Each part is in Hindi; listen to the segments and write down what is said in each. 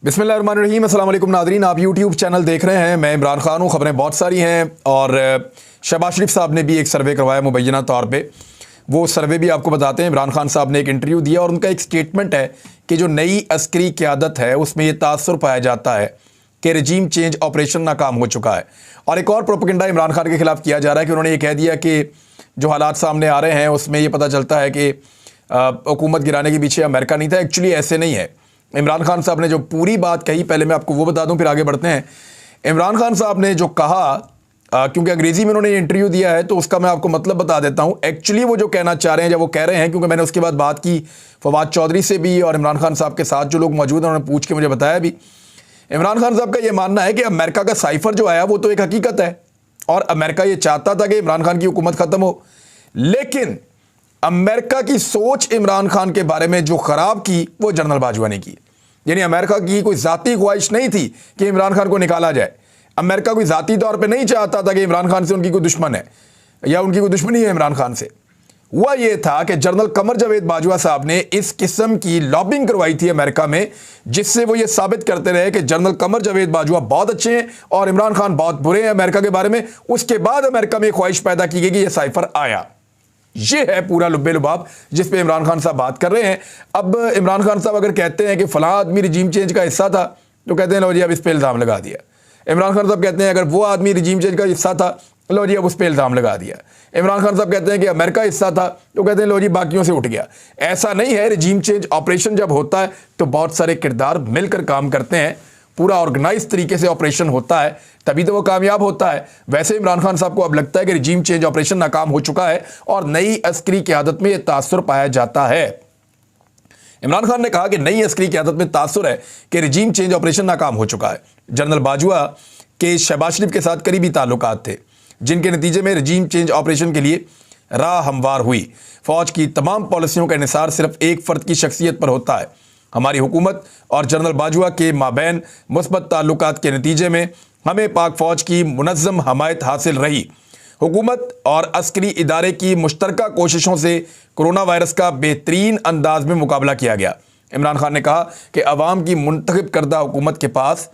बिस्मिल्लाहिर्रहमानिर्रहीम। अस्सलाम वालेकुम नादरीन, आप यूट्यूब चैनल देख रहे हैं। मैं इमरान खान हूँ। ख़बरें बहुत सारी हैं और शहबाज शरीफ साहब ने भी एक सर्वे करवाया मुबैना तौर पे। वो सर्वे भी आपको बताते हैं। इमरान खान साहब ने एक इंटरव्यू दिया और उनका एक स्टेटमेंट है कि जो नई अस्करी क़यादत है उसमें ये तासुर पाया जाता है कि रजीम चेंज ऑपरेशन नाकाम हो चुका है। और एक और प्रोपेगेंडा इमरान खान के खिलाफ किया जा रहा है कि उन्होंने ये कह दिया कि जो हालात सामने आ रहे हैं उसमें ये पता चलता है कि हुकूमत गिराने के पीछे अमेरिका नहीं था। एक्चुअली ऐसे नहीं है। इमरान खान साहब ने जो पूरी बात कही, पहले मैं आपको वो बता दूं फिर आगे बढ़ते हैं। इमरान खान साहब ने जो कहा, क्योंकि अंग्रेजी में उन्होंने इंटरव्यू दिया है तो उसका मैं आपको मतलब बता देता हूं। एक्चुअली वो जो कहना चाह रहे हैं, जब वो कह रहे हैं, क्योंकि मैंने उसके बाद बात की फवाद चौधरी से भी और इमरान खान साहब के साथ जो लोग मौजूद हैं उन्होंने पूछ के मुझे बताया भी। इमरान खान साहब का ये मानना है कि अमेरिका का साइफर जो आया वो तो एक हकीकत है और अमेरिका ये चाहता था कि इमरान खान की हुकूमत ख़त्म हो, लेकिन अमेरिका की सोच इमरान खान के बारे में जो ख़राब की वो जनरल बाजवा ने की। यानी अमेरिका की कोई ज़ाती ख्वाहिश नहीं थी कि इमरान खान को निकाला जाए। अमेरिका कोई ज़ाती तौर पे नहीं चाहता था कि इमरान खान से उनकी कोई दुश्मन है या उनकी कोई दुश्मनी है इमरान खान से। हुआ ये था कि जनरल कमर जावेद बाजवा साहब ने इस किस्म की लॉबिंग करवाई थी अमेरिका में, जिससे वो ये साबित करते रहे कि जनरल कमर जावेद बाजवा बहुत अच्छे हैं और इमरान खान बहुत बुरे हैं अमेरिका के बारे में। उसके बाद अमेरिका में ख्वाहिश पैदा की गई कि यह साइफर आया। ये है पूरा लुब्बे लुबाब जिस पे इमरान खान साहब बात कर रहे हैं। अब इमरान खान साहब अगर कहते हैं कि फलां आदमी रिजीम चेंज का हिस्सा था तो कहते हैं लो जी अब इस पे इल्ज़ाम लगा दिया। इमरान खान साहब कहते हैं अगर वो आदमी रिजीम चेंज का हिस्सा था, लो जी अब उस पर इल्ज़ाम लगा दिया। इमरान खान साहब कहते हैं कि अमेरिका हिस्सा था तो कहते हैं लो जी बाकियों से उठ गया। ऐसा नहीं है। रिजीम चेंज ऑपरेशन जब होता है तो बहुत सारे किरदार मिलकर काम करते हैं, पूरा ऑर्गेनाइज तरीके से ऑपरेशन होता है, तभी तो वो कामयाब होता है। वैसे इमरान खान साहब को अब लगता है कि रिजीम चेंज ऑपरेशन नाकाम हो चुका है और नई अस्करी क़यादत में यह तासुर पाया जाता है। इमरान खान ने कहा कि नई अस्करी क़यादत में तासुर है कि रिजीम चेंज ऑपरेशन नाकाम हो चुका है। जनरल बाजवा के शहबाज शरीफ के साथ करीबी ताल्लुकात थे, जिनके नतीजे में रिजीम चेंज ऑपरेशन के लिए राह हमवार हुई। फौज की तमाम पॉलिसियों का इन्हिसार सिर्फ एक फ़र्द की शख्सियत पर होता है। हमारी हुकूमत और जनरल बाजवा के माबैन मुस्बत ताल्लुकात के नतीजे में हमें पाक फ़ौज की मुनज़्ज़म हमायत हासिल रही। हुकूमत और अस्करी इदारे की मुश्तरका कोशिशों से कोरोना वायरस का बेहतरीन अंदाज में मुकाबला किया गया। इमरान खान ने कहा कि अवाम की मुंतखब करदा हुकूमत के पास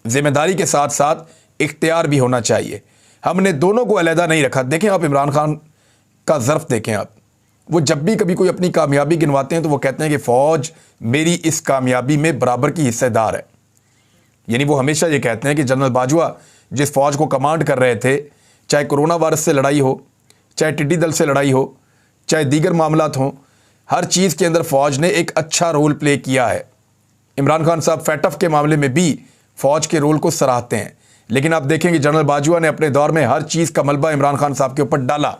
ज़िम्मेदारी के साथ साथ इख्तियार भी होना चाहिए। हमने दोनों को अलहदा नहीं रखा। देखें आप इमरान खान का ज़र्फ़ देखें आप, वो जब भी कभी कोई अपनी कामयाबी गिनवाते हैं तो वो कहते हैं कि फ़ौज मेरी इस कामयाबी में बराबर की हिस्सेदार है। यानी वो हमेशा ये कहते हैं कि जनरल बाजवा जिस फ़ौज को कमांड कर रहे थे, चाहे कोरोना वायरस से लड़ाई हो, चाहे टिड्डी दल से लड़ाई हो, चाहे दीगर मामलात हों, हर चीज़ के अंदर फ़ौज ने एक अच्छा रोल प्ले किया है। इमरान खान साहब फैटफ के मामले में भी फ़ौज के रोल को सराहते हैं, लेकिन आप देखेंगे जनरल बाजवा ने अपने दौर में हर चीज़ का मलबा इमरान खान साहब के ऊपर डाला।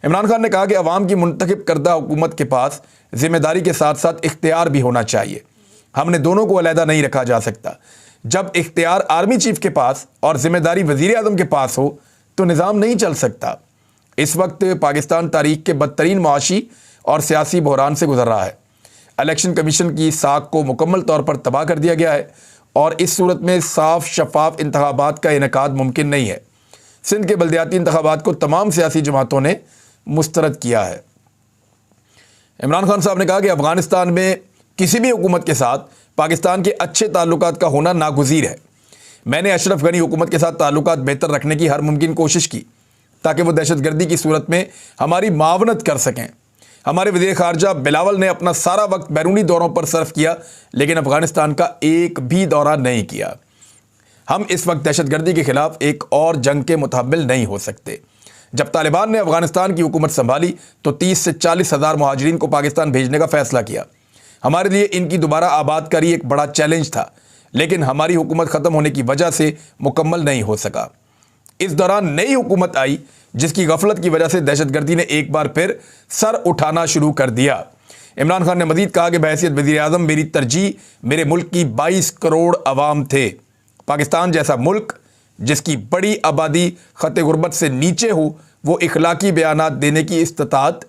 इमरान खान ने कहा कि अवाम की मुंतखब करदा हुकूमत के पास ज़िम्मेदारी के साथ साथ इख्तियार भी होना चाहिए। हमने दोनों को अलहदा नहीं रखा जा सकता। जब इख्तियार आर्मी चीफ के पास और ज़िम्मेदारी वज़ीर आज़म के पास हो तो निज़ाम नहीं चल सकता। इस वक्त पाकिस्तान तारीख के बदतरीन मुआशी और सियासी बहरान से गुजर रहा है। इलेक्शन कमीशन की साख को मुकम्मल तौर पर तबाह कर दिया गया है और इस सूरत में साफ शफाफ इंतखाबात का इनेकाद मुमकिन नहीं है। सिंध के बल्दियाती इंतखाबात को तमाम सियासी जमातों ने मुस्तरद किया है। इमरान खान साहब ने कहा कि अफ़गानिस्तान में किसी भी हुकूमत के साथ पाकिस्तान के अच्छे ताल्लुकात का होना नागुज़ीर है। मैंने अशरफ गनी हुकूमत के साथ ताल्लुकात बेहतर रखने की हर मुमकिन कोशिश की ताकि वो दहशतगर्दी की सूरत में हमारी मावनत कर सकें। हमारे वज़ीर ख़ारजा बिलावल ने अपना सारा वक्त बैरूनी दौरों पर सर्फ किया, लेकिन अफ़गानिस्तान का एक भी दौरा नहीं किया। हम इस वक्त दहशतगर्दी के ख़िलाफ़ एक और जंग के मुताबिल नहीं हो सकते। जब तालिबान ने अफ़गानिस्तान की हुकूमत संभाली तो 30 से 40 हज़ार मुहाजिरीन को पाकिस्तान भेजने का फ़ैसला किया। हमारे लिए इनकी दोबारा आबादकारी एक बड़ा चैलेंज था, लेकिन हमारी हुकूमत ख़त्म होने की वजह से मुकम्मल नहीं हो सका। इस दौरान नई हुकूमत आई जिसकी गफलत की वजह से दहशतगर्दी ने एक बार फिर सर उठाना शुरू कर दिया। इमरान खान ने मज़ीद कहा कि बहैसियत वज़ीर आज़म मेरी तरजीह मेरे मुल्क की 22 करोड़ अवाम थे। पाकिस्तान जैसा मुल्क जिसकी बड़ी आबादी ख़त गुरबत से नीचे हो वो इखलाकी बयानात देने की इस्तात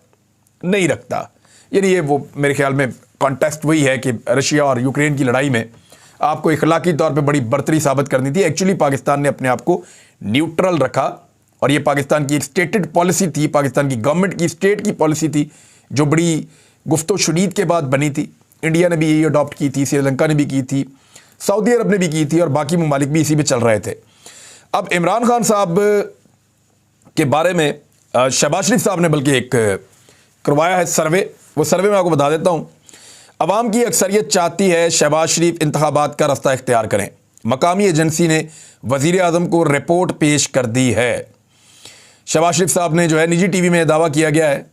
नहीं रखता। यानी ये वो मेरे ख्याल में कॉन्टेक्स्ट वही है कि रशिया और यूक्रेन की लड़ाई में आपको इखलाकी तौर पे बड़ी बर्तरी साबित करनी थी। एक्चुअली पाकिस्तान ने अपने आप को न्यूट्रल रखा और ये पाकिस्तान की एक स्टेटेड पॉलिसी थी, पाकिस्तान की गवर्नमेंट की स्टेट की पॉलिसी थी जो बड़ी गुफ्तो शुनीद के बाद बनी थी। इंडिया ने भी यही अडॉप्ट की थी, श्रीलंका ने भी की थी, सऊदी अरब ने भी की थी और बाकी ममालिक भी इसी पे चल रहे थे। अब इमरान खान साहब के बारे में शहबाज शरीफ साहब ने बल्कि एक करवाया है सर्वे। वो सर्वे मैं आपको बता देता हूँ। अवाम की अक्सरियत चाहती है शहबाज शरीफ इंतखाबात का रास्ता इख्तियार करें। मकामी एजेंसी ने वज़ीर आज़म को रिपोर्ट पेश कर दी है। शहबाज शरीफ साहब ने जो है निजी टीवी में दावा किया गया है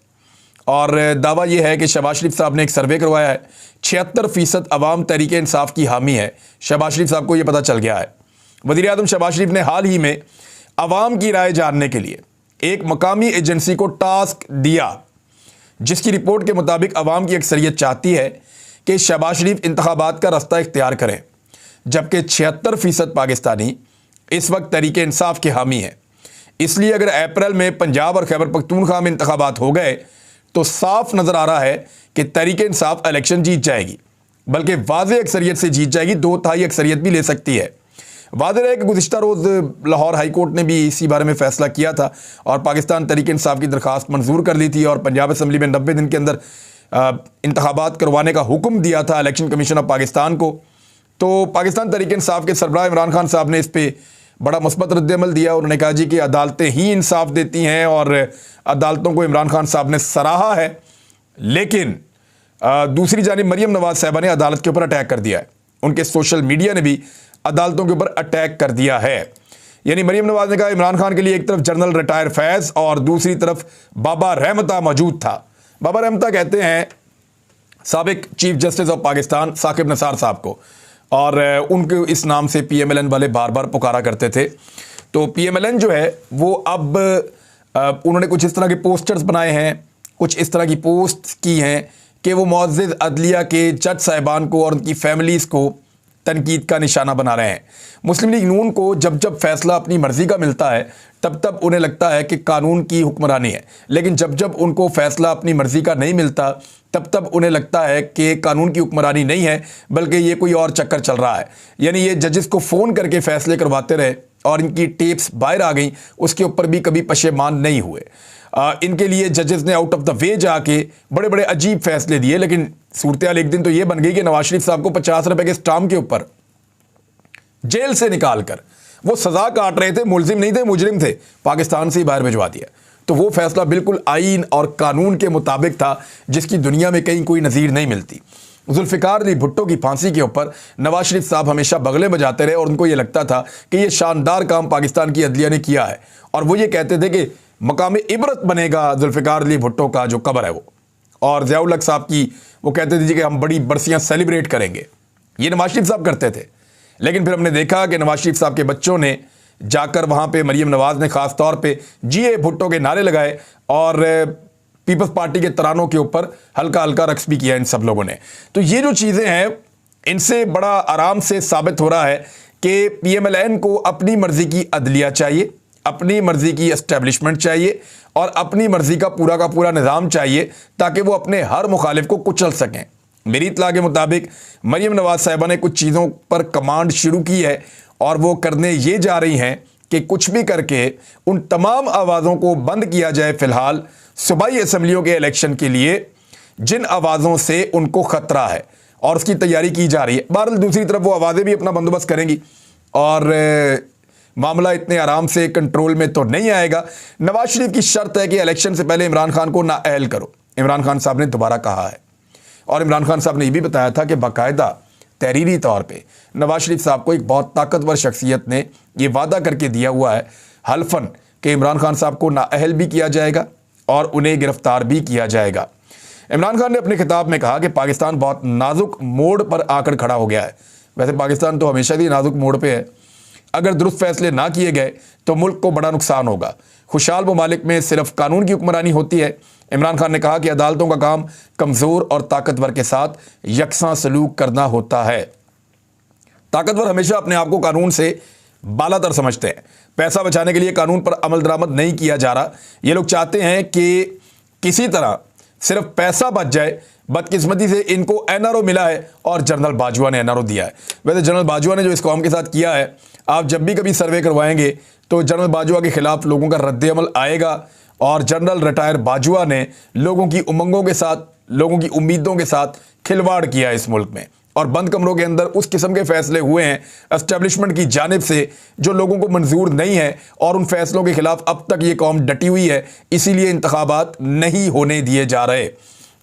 और दावा यह है कि शहबाज शरीफ साहब ने एक सर्वे करवाया है। 76% अवाम तहरीक इंसाफ की हामी है। शहबाज शरीफ साहब को यह पता चल गया है। वज़ीर आज़म शहबाज शरीफ ने हाल ही में अवाम की राय जानने के लिए एक मकामी एजेंसी को टास्क दिया, जिसकी रिपोर्ट के मुताबिक अवाम की अक्सरियत चाहती है कि शहबाज शरीफ इंतखाबात का रास्ता इख्तियार करें, जबकि 76% पाकिस्तानी इस वक्त तहरीक इंसाफ के हामी हैं। इसलिए अगर अप्रैल में पंजाब और खैबर पख्तूनख्वा में इंतखाबात हो गए तो साफ नज़र आ रहा है कि तहरीक इंसाफ इलेक्शन जीत जाएगी, बल्कि वाज़ेह अक्सरियत से जीत जाएगी, 2/3 अक्सरियत भी ले सकती है। वाज़ेह है कि गुज़िश्ता रोज़ लाहौर हाई कोर्ट ने भी इसी बारे में फ़ैसला किया था और पाकिस्तान तहरीक इंसाफ की दरख्वास्त मंजूर कर ली थी और पंजाब असम्बली में 90 दिन के अंदर इंतखाबात करवाने का हुक्म दिया था इलेक्शन कमीशन ऑफ पाकिस्तान को। तो पाकिस्तान तहरीक इंसाफ के सरबराह इमरान खान साहब ने इस पर बड़ा मुस्बत रद्द-ए-अमल दिया। उन्होंने कहा जी कि अदालतें ही इंसाफ देती हैं और अदालतों को इमरान खान साहब ने सराहा है। लेकिन दूसरी जानिब मरीम नवाज साहबा ने अदालत के ऊपर अटैक कर दिया है। उनके सोशल मीडिया ने भी अदालतों के ऊपर अटैक कर दिया है। यानी मरीम नवाज ने कहा इमरान खान के लिए एक तरफ जनरल रिटायर फैज़ और दूसरी तरफ बाबा रहमता मौजूद था। बाबा रहमता कहते हैं साबिक chief justice of Pakistan Saqib Nisar साहब को, और उनके इस नाम से PMLN वाले बार बार पुकारा करते थे। तो PMLN जो है वो अब उन्होंने कुछ इस तरह के पोस्टर्स बनाए हैं, कुछ इस तरह की पोस्ट की हैं कि वो मुअज़्ज़िज़ अदलिया के जज साहिबान को और उनकी फैमिलीज़ को तनकीद का निशाना बना रहे हैं। मुस्लिम लीग नून को जब जब फैसला अपनी मर्ज़ी का मिलता है तब तब उन्हें लगता है कि कानून की हुक्मरानी है, लेकिन जब जब उनको फैसला अपनी मर्ज़ी का नहीं मिलता तब तब उन्हें लगता है कि कानून की हुक्मरानी नहीं है, बल्कि ये कोई और चक्कर चल रहा है। यानी ये जजेस को फ़ोन करके फ़ैसले करवाते रहे और इनकी टेप्स बाहर आ गई, उसके ऊपर भी कभी पशेमान नहीं हुए। इनके लिए जजेस ने आउट ऑफ द वे जाके बड़े बड़े अजीब फैसले दिए। लेकिन सूरत-ए-हाल एक दिन तो ये बन गई कि नवाज शरीफ साहब को 50 रुपए के स्टाम्प के ऊपर जेल से निकाल कर वो सजा काट रहे थे, मुलजिम नहीं थे, मुजरिम थे, पाकिस्तान से ही बाहर भिजवा दिया। तो वो फैसला बिल्कुल आईन और कानून के मुताबिक था, जिसकी दुनिया में कहीं कोई नज़ीर नहीं मिलती। जुल्फ़िकार अली भुट्टो की फांसी के ऊपर नवाज शरीफ साहब हमेशा बगले बजाते रहे और उनको ये लगता था कि ये शानदार काम पाकिस्तान की अदलिया ने किया है, और वो ये कहते थे कि मकाम इबरत बनेगा जुल्फ़िकार अली भुट्टो का जो कब्र है वो। और ज़ियाउल हक साहब की वो कहते थे कि हम बड़ी बरसियाँ सेलिब्रेट करेंगे, ये नवाज शरीफ साहब करते थे। लेकिन फिर हमने देखा कि नवाज शरीफ साहब के बच्चों ने जाकर वहाँ पे मरीम नवाज ने ख़ास तौर पे जीए भुट्टो के नारे लगाए और पीपल्स पार्टी के तरानों के ऊपर हल्का हल्का रक्स भी किया इन सब लोगों ने। तो ये जो चीज़ें हैं इनसे बड़ा आराम से साबित हो रहा है कि PMLN को अपनी मर्ज़ी की अदलिया चाहिए, अपनी मर्ज़ी की एस्टेब्लिशमेंट चाहिए और अपनी मर्ज़ी का पूरा निज़ाम चाहिए, ताकि वो अपने हर मुखालिफ को कुचल सकें। मेरी इत्तला के मुताबिक मरीम नवाज साहिबा ने कुछ चीज़ों पर कमांड शुरू की है और वो करने ये जा रही हैं कि कुछ भी करके उन तमाम आवाज़ों को बंद किया जाए फ़िलहाल सूबाई असम्बलियों के इलेक्शन के लिए, जिन आवाज़ों से उनको ख़तरा है, और उसकी तैयारी की जा रही है। बहरहाल दूसरी तरफ वो आवाज़ें भी अपना बंदोबस्त करेंगी और मामला इतने आराम से कंट्रोल में तो नहीं आएगा। नवाज शरीफ की शर्त है कि इलेक्शन से पहले इमरान खान को नाअहल करो। इमरान खान साहब ने दोबारा कहा है, और इमरान खान साहब ने यह भी बताया था कि बाकायदा तहरीरी तौर पे नवाज शरीफ साहब को एक बहुत ताकतवर शख्सियत ने यह वादा करके दिया हुआ है हल्फन कि इमरान खान साहब को नाअहल भी किया जाएगा और उन्हें गिरफ्तार भी किया जाएगा। इमरान खान ने अपने खिताब में कहा कि पाकिस्तान बहुत नाजुक मोड़ पर आकर खड़ा हो गया है। वैसे पाकिस्तान तो हमेशा ही नाजुक मोड़ पे है। अगर दुरुस्त फैसले ना किए गए तो मुल्क को बड़ा नुकसान होगा। खुशहाल ममालिक में सिर्फ कानून की हुक्मरानी होती है। इमरान खान ने कहा कि अदालतों का काम कमज़ोर और ताकतवर के साथ यकसां सलूक करना होता है। ताकतवर हमेशा अपने आप को कानून से बालातर समझते हैं। पैसा बचाने के लिए कानून पर अमल दरामद नहीं किया जा रहा। ये लोग चाहते हैं कि किसी तरह सिर्फ पैसा बच जाए। बदकिस्मती से इनको NRO मिला है और जनरल बाजवा ने NRO दिया है। वैसे जनरल बाजवा ने जो इस कौम के साथ किया है, आप जब भी कभी सर्वे करवाएंगे तो जनरल बाजवा के खिलाफ लोगों का रद्द-ए-अमल आएगा, और जनरल रिटायर बाजवा ने लोगों की उमंगों के साथ, लोगों की उम्मीदों के साथ खिलवाड़ किया इस मुल्क में, और बंद कमरों के अंदर उस किस्म के फैसले हुए हैं एस्टेब्लिशमेंट की जानिब से जो लोगों को मंजूर नहीं है, और उन फैसलों के खिलाफ अब तक ये कौम डटी हुई है, इसीलिए इंतखाबात नहीं होने दिए जा रहे।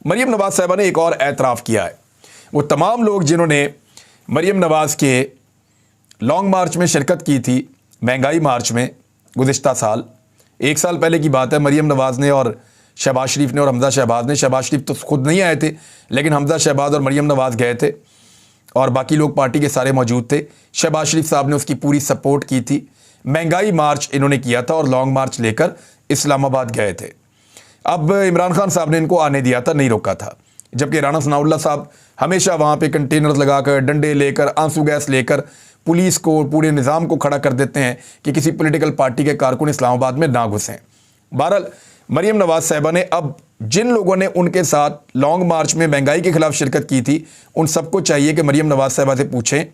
मरीम नवाज साहिबा ने एक और एतराफ़ किया है। वो तमाम लोग जिन्होंने मरीम नवाज के लॉन्ग मार्च में शिरकत की थी, महंगाई मार्च में, गुज़िश्ता साल, 1 साल पहले की बात है, मरीम नवाज ने और शहबाज शरीफ ने और हमजा शहबाज ने, शहबाज शरीफ तो खुद नहीं आए थे लेकिन हमजा शहबाज और मरीम नवाज गए थे और बाकी लोग पार्टी के सारे मौजूद थे। शहबाज शरीफ साहब ने उसकी पूरी सपोर्ट की थी। महंगाई मार्च इन्होंने किया था और लॉन्ग मार्च लेकर इस्लामाबाद गए थे। अब इमरान खान साहब ने इनको आने दिया था, नहीं रोका था, जबकि राणा सनाउल्लाह साहब हमेशा वहाँ पे कंटेनर्स लगाकर, डंडे लेकर, आंसू गैस लेकर पुलिस को, पूरे निज़ाम को खड़ा कर देते हैं कि किसी पॉलिटिकल पार्टी के कारकुन इस्लामाबाद में ना घुसें। बहरहाल मरीम नवाज साहिबा ने अब जिन लोगों ने उनके साथ लॉन्ग मार्च में महंगाई के खिलाफ शिरकत की थी, उन सबको चाहिए कि मरीम नवाज साहिबा से पूछें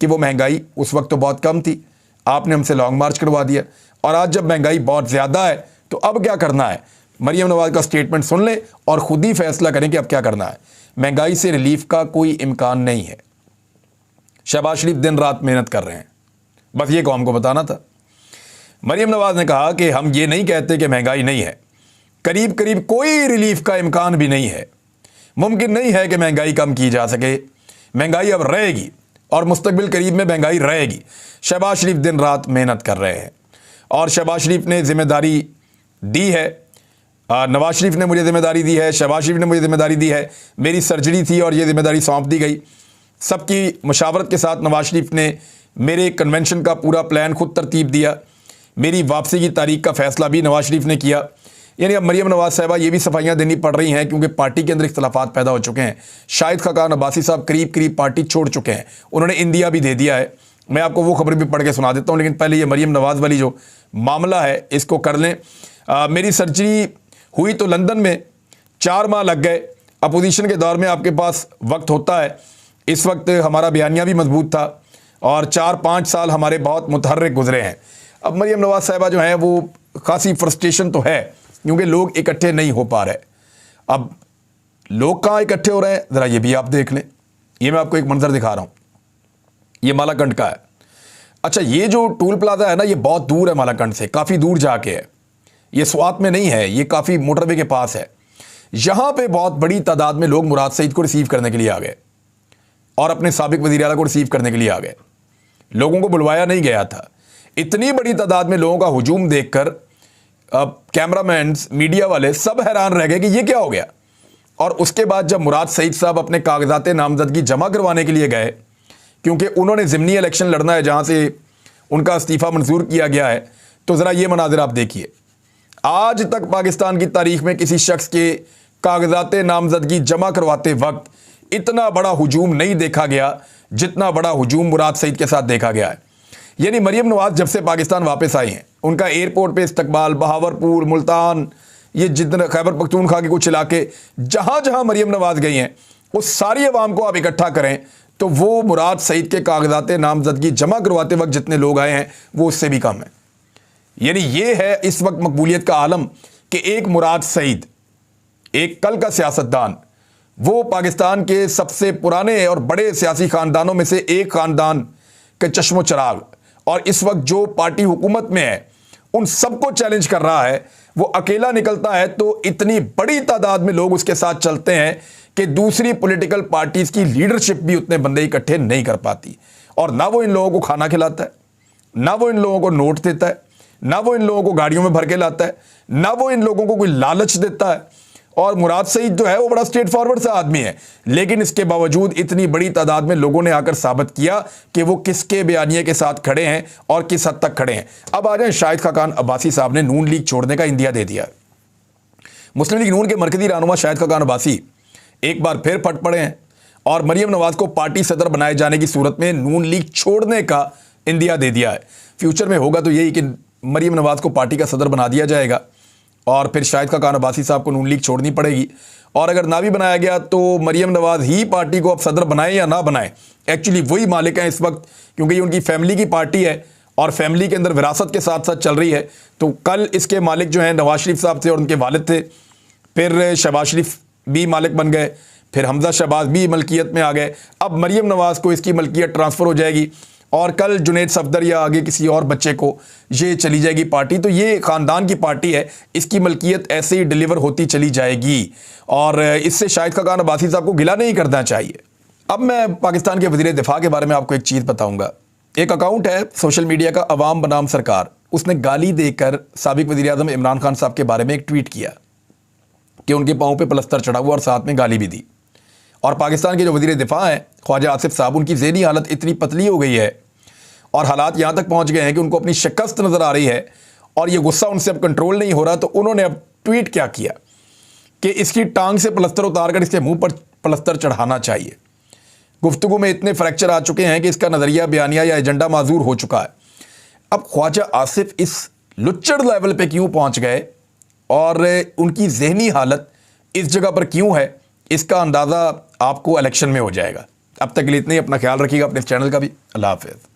कि वो महंगाई उस वक्त तो बहुत कम थी, आपने हमसे लॉन्ग मार्च करवा दिया, और आज जब महंगाई बहुत ज़्यादा है तो अब क्या करना है। मरीम नवाज का स्टेटमेंट सुन लें और ख़ुद ही फैसला करें कि अब क्या करना है। महंगाई से रिलीफ का कोई इम्कान नहीं है। शहबाज शरीफ दिन रात मेहनत कर रहे हैं, बस ये कौम को बताना था। मरीम नवाज ने कहा कि हम ये नहीं कहते कि महंगाई नहीं है, करीब करीब कोई रिलीफ का इम्कान भी नहीं है, मुमकिन नहीं है कि महंगाई कम की जा सके, महंगाई अब रहेगी और मुस्तकबिल करीब में महंगाई रहेगी। शहबाज शरीफ दिन रात मेहनत कर रहे हैं और शहबाज शरीफ ने जिम्मेदारी दी है, नवाज शरीफ ने मुझे जिम्मेदारी दी है, शहबाज शरीफ ने मुझे जिम्मेदारी दी है, मेरी सर्जरी थी और ये जिम्मेदारी सौंप दी गई। सबकी मशावरत के साथ नवाज शरीफ ने मेरे कन्वेंशन का पूरा प्लान खुद तरतीब दिया, मेरी वापसी की तारीख का फ़ैसला भी नवाज शरीफ ने किया। यानी अब मरीम नवाज साहिबा ये भी सफाइयाँ देनी पड़ रही हैं क्योंकि पार्टी के अंदर इख्तलाफात पैदा हो चुके हैं। शाहिद खाकान अब्बासी साहब करीब करीब पार्टी छोड़ चुके हैं, उन्होंने इंदिया भी दे दिया है। मैं आपको वो खबर भी पढ़ के सुना देता हूँ, लेकिन पहले ये मरीम नवाज वाली जो मामला है इसको कर लें। मेरी सर्जरी हुई तो लंदन में 4 माह लग गए। अपोजिशन के दौर में आपके पास वक्त होता है, इस वक्त हमारा बयानिया भी मजबूत था और 4-5 साल हमारे बहुत मुतहर्रिक गुजरे हैं। अब मरीम नवाज साहिबा जो हैं वो खासी फ्रस्ट्रेशन तो है क्योंकि लोग इकट्ठे नहीं हो पा रहे। अब लोग कहाँ इकट्ठे हो रहे हैं ज़रा ये भी आप देख लें। ये मैं आपको एक मंजर दिखा रहा हूँ, ये मालाकंड का है। अच्छा, ये जो टूल प्लाजा है ना, ये बहुत दूर है मालाकंड से, काफ़ी दूर जाके है, ये स्वात में नहीं है, ये काफ़ी मोटरवे के पास है। यहाँ पे बहुत बड़ी तादाद में लोग मुराद सईद को रिसीव करने के लिए आ गए और अपने साबिक वज़ीर आला को रिसीव करने के लिए आ गए। लोगों को बुलवाया नहीं गया था। इतनी बड़ी तादाद में लोगों का हुजूम देखकर कैमरामैन, मीडिया वाले सब हैरान रह गए कि ये क्या हो गया। और उसके बाद जब मुराद सईद साहब अपने कागजात नामजदगी जमा करवाने के लिए गए, क्योंकि उन्होंने ज़िमनी इलेक्शन लड़ना है जहाँ से उनका इस्तीफ़ा मंजूर किया गया है, तो ज़रा ये मनाजिर आप देखिए। आज तक पाकिस्तान की तारीख में किसी शख्स के कागजात नामजदगी जमा करवाते वक्त इतना बड़ा हुजूम नहीं देखा गया जितना बड़ा हुजूम मुराद सईद के साथ देखा गया है। यानी मरीम नवाज जब से पाकिस्तान वापस आई हैं, उनका एयरपोर्ट पे इस्तकबाल, बहावरपुर, मुल्तान, ये जितने खैबर पख्तूनख्वा के कुछ इलाके, जहाँ जहाँ मरीम नवाज गई हैं, उस सारी अवाम को आप इकट्ठा करें तो वो मुराद सईद के कागजात नामजदगी जमा करवाते वक्त जितने लोग आए हैं वो उससे भी कम है। यानी ये है इस वक्त मकबूलियत का आलम कि एक मुराद सईद, एक कल का सियासतदान, वो पाकिस्तान के सबसे पुराने और बड़े सियासी ख़ानदानों में से एक ख़ानदान के चश्मो चराग, और इस वक्त जो पार्टी हुकूमत में है उन सबको चैलेंज कर रहा है, वो अकेला निकलता है तो इतनी बड़ी तादाद में लोग उसके साथ चलते हैं कि दूसरी पॉलिटिकल पार्टीज़ की लीडरशिप भी उतने बंदे इकट्ठे नहीं कर पाती। और ना वो इन लोगों को खाना खिलाता है, ना वो इन लोगों को नोट देता है, ना वो इन लोगों को गाड़ियों में भर के लाता है, ना वो इन लोगों को कोई लालच देता है। और मुराद सईद जो है वो बड़ा स्ट्रेट फॉरवर्ड सा आदमी है, लेकिन इसके बावजूद इतनी बड़ी तादाद में लोगों ने आकर साबित किया कि वो किसके बयानिए के साथ खड़े हैं और किस हद तक खड़े हैं। अब आ जाए, शाहिद खाकान अब्बासी साहब ने नून लीग छोड़ने का इंदिया दे दिया। मुस्लिम लीग नून के मरकजी रहनुमा शाहिद खाकान अब्बासी एक बार फिर फट पड़े हैं और मरीम नवाज को पार्टी सदर बनाए जाने की सूरत में नून लीग छोड़ने का इंदिया दे दिया है। फ्यूचर में होगा तो यही कि मरीम नवाज को पार्टी का सदर बना दिया जाएगा और फिर शाहिद खाकान अब्बासी साहब को नून लीग छोड़नी पड़ेगी। और अगर ना भी बनाया गया तो मरीम नवाज ही पार्टी को अब सदर बनाए या ना बनाए, एक्चुअली वही मालिक हैं इस वक्त, क्योंकि ये उनकी फैमिली की पार्टी है और फैमिली के अंदर विरासत के साथ साथ चल रही है। तो कल इसके मालिक जो हैं नवाज शरीफ साहब थे और उनके वालिद थे, फिर शहबाज शरीफ भी मालिक बन गए, फिर हमजा शहबाज भी मलकियत में आ गए, अब मरीम नवाज़ को इसकी मलकियत ट्रांसफ़र हो जाएगी और कल जुनैद सफदर या आगे किसी और बच्चे को ये चली जाएगी पार्टी। तो ये ख़ानदान की पार्टी है, इसकी मलकियत ऐसे ही डिलीवर होती चली जाएगी और इससे शाहिद खाकान अब्बासी साहब को गिला नहीं करना चाहिए। अब मैं पाकिस्तान के वज़ीर दिफा के बारे में आपको एक चीज़ बताऊँगा। एक अकाउंट है सोशल मीडिया का, अवाम बनाम सरकार, उसने गाली देकर साबिक वज़ीर आज़म इमरान खान साहब के बारे में एक ट्वीट किया कि उनके पाँव पे प्लस्तर चढ़ा हुआ और साथ में गाली भी दी। और पाकिस्तान के जो वज़ीर दिफा हैं ख्वाजा आसिफ साहब, उनकी ज़हनी हालत इतनी पतली हो गई है और हालात यहाँ तक पहुँच गए हैं कि उनको अपनी शिकस्त नज़र आ रही है और ये गुस्सा उनसे अब कंट्रोल नहीं हो रहा। तो उन्होंने अब ट्वीट क्या किया कि इसकी टांग से प्लस्तर उतार कर इसके मुँह पर प्लस्तर चढ़ाना चाहिए। गुफ्तगू में इतने फ्रैक्चर आ चुके हैं कि इसका नज़रिया, बयानिया या एजेंडा माजूर हो चुका है। अब ख्वाजा आसिफ इस लुच्चड़ लेवल पे क्यों पहुंच गए और उनकी ज़हनी हालत इस जगह पर क्यों है, इसका अंदाज़ा आपको इलेक्शन में हो जाएगा। अब तक के लिए इतने ही, अपना ख्याल रखिएगा, अपने चैनल का भी। अल्लाह हाफ़िज़।